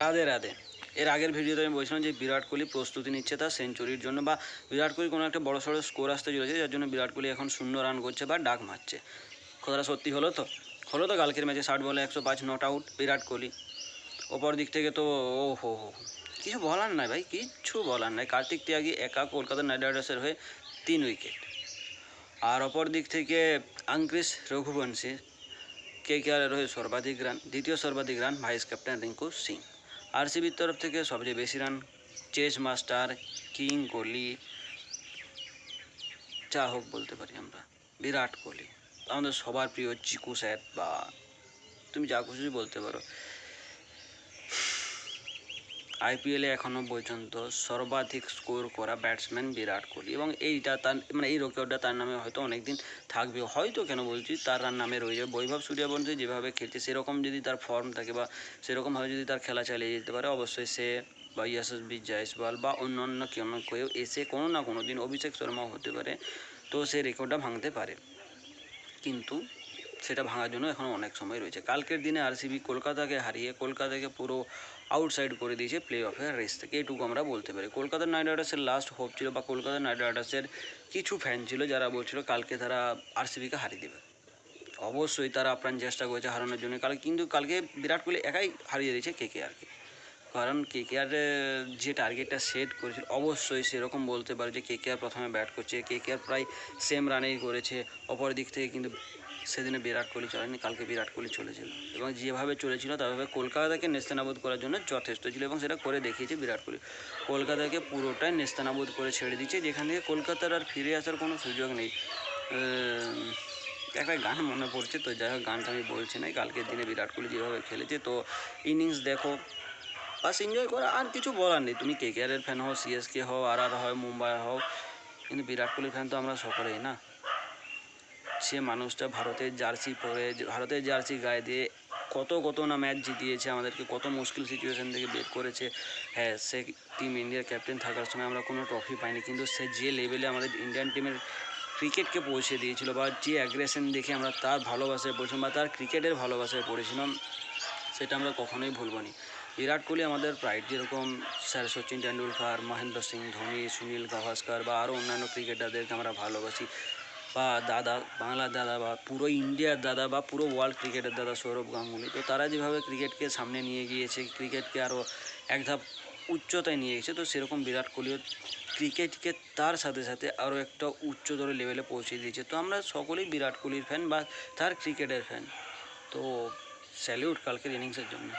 রাধে রাধে। এর আগের ভিডিওতে আমি বলছিলাম যে বিরাট কোহলি প্রস্তুতি নিচ্ছে তার সেঞ্চুরির জন্য, বা বিরাট কোহলি কোনো একটা বড়সড় স্কোর আসতে চলেছে, যার জন্য বিরাট কোহলি এখন 0 রান করছে বা ডাক মারছে। কথাটা সত্যি হলো তো? কালকের ম্যাচে 60 বলে 105 নট আউট বিরাট কোহলি। ওপর দিক থেকে তো ও হো কিছু বলার নাই ভাই, কিচ্ছু বলার নাই। কার্তিক ত্যাগী একা কলকাতা নাইট রাইডার্সের হয়ে 3 উইকেট। আর অপর দিক থেকে আঙ্ক্রিস রঘুবংশী কেকেআরের হয়ে সর্বাধিক রান, দ্বিতীয় সর্বাধিক run vice captain Rinku Singh. আরসিবির তরফ থেকে সবচেয়ে বেশি run chase master king Kohli, যা হোক বলতে পারি আমরা বিরাট কোহলি, আমাদের সবার প্রিয় চিকু স্যার, বা তুমি যা খুশি বলতে পারো। আইপিএলে এখনও পর্যন্ত সর্বাধিক স্কোর করা ব্যাটসম্যান বিরাট কোহলি, এবং এইটা তার এই রেকর্ডটা তার নামে হয়তো অনেকদিন থাকবে, হয়তো কেন বলছি, তার নামে রয়ে যাবে। বৈভব সূর্যবংশী যেভাবে খেলছে, সেরকম যদি তার ফর্ম থাকে বা সেরকমভাবে যদি তার খেলা চালিয়ে যেতে পারে, অবশ্যই সে বা যশস্বী জয়সওয়াল বা অন্য কেউ এসে কোনো না কোনো দিন অভিষেক শর্মাও হতে পারে, তো সে রেকর্ডটা ভাঙতে পারে। কিন্তু সেটা ভাঙার জন্য এখনও অনেক সময় রয়েছে। কালকের দিনে আরসিবি কলকাতাকে হারিয়ে কলকাতাকে পুরো আউটসাইড করে দিয়েছে প্লে অফের রেস থেকে, এটুকু আমরা বলতে পারি। কলকাতা নাইট রাইডার্সের লাস্ট হোপ ছিল, বা কলকাতা নাইট রাইডার্সের কিছু ফ্যান ছিল যারা বলছিল কালকে তারা আরসিবিকে হারিয়ে দেবে। অবশ্যই তারা আপ্রাণ চেষ্টা করেছে হারানোর জন্য, কিন্তু কালকে বিরাট কোহলি একাই হারিয়ে দিয়েছে কেকেআরকে। কারণ কেকেআর যে টার্গেটটা সেট করেছিল, অবশ্যই সেরকম বলতে পারে যে কেকেআর প্রথমে ব্যাট করছে, কেকেআর প্রায় সেম রানেই করেছে। অপর দিক থেকে কিন্তু সেদিনে বিরাট কোহলি চলেনি, কালকে বিরাট কোহলি চলেছিল, এবং যেভাবে চলেছিল তাভাবে কলকাতাকে নেস্তানাবুদ করার জন্য যথেষ্ট ছিল, এবং সেটা করে দেখিয়েছে বিরাট কোহলি। কলকাতাকে পুরোটাই নেস্তানাবুদ করে ছেড়ে দিচ্ছে, যেখান থেকে কলকাতার আর ফিরে আসার কোনো সুযোগ নেই। একটা গান মনে পড়ছে, তো যাই হোক গানটা আমি বলছি না। কালকের দিনে বিরাট কোহলি যেভাবে খেলেছে, তো ইনিংস দেখো বাস এনজয় করো, আর কিছু বলার নেই। তুমি কেকেআরের ফ্যান হও, সিএসকে হও, আর হয়, মুম্বাই হও, কিন্তু বিরাট কোহলির ফ্যান তো আমরা সকলেই না। সে মানুষটা ভারতের জার্সি পরে, ভারতের জার্সি গায়ে দিয়ে কত না ম্যাচ জিতিয়েছে, আমাদেরকে কত মুশকিল সিচুয়েশান থেকে বের করেছে। হ্যাঁ, সে টিম ইন্ডিয়ার ক্যাপ্টেন থাকার সময় আমরা কোনো ট্রফি পাইনি, কিন্তু সে যে লেভেলে আমাদের ইন্ডিয়ান টিমের ক্রিকেটকে পৌঁছে দিয়েছিল, বা যে অ্যাগ্রেশন দেখে আমরা তার ভালোবাসায় পড়েছিলাম, বা তার ক্রিকেটের ভালোবাসায় পড়েছিলাম, সেটা আমরা কখনোই ভুলব না। বিরাট কোহলি আমাদের প্রাইড, যেরকম স্যার সচিন তেন্ডুলকর, মহেন্দ্র সিং ধোনি, সুনীল গাভাস্কর বা আরও অন্যান্য ক্রিকেটারদেরকে আমরা ভালোবাসি, বা দাদা, বাংলার দাদা, বা পুরো ইন্ডিয়ার দাদা, বা পুরো ওয়ার্ল্ড ক্রিকেটের দাদা সৌরভ গাঙ্গুলি। তো তারা যেভাবে ক্রিকেটকে সামনে নিয়ে গিয়েছে, ক্রিকেটকে আরও এক ধাপ উচ্চতায় নিয়ে গেছে, তো সেরকম বিরাট কোহলিও ক্রিকেটকে তার সাথে সাথে আরও একটা উচ্চতর লেভেলে পৌঁছে দিয়েছে। তো আমরা সকলেই বিরাট কোহলির ফ্যান বা তার ক্রিকেটের ফ্যান। তো স্যালিউট কালকের ইনিংসের জন্য।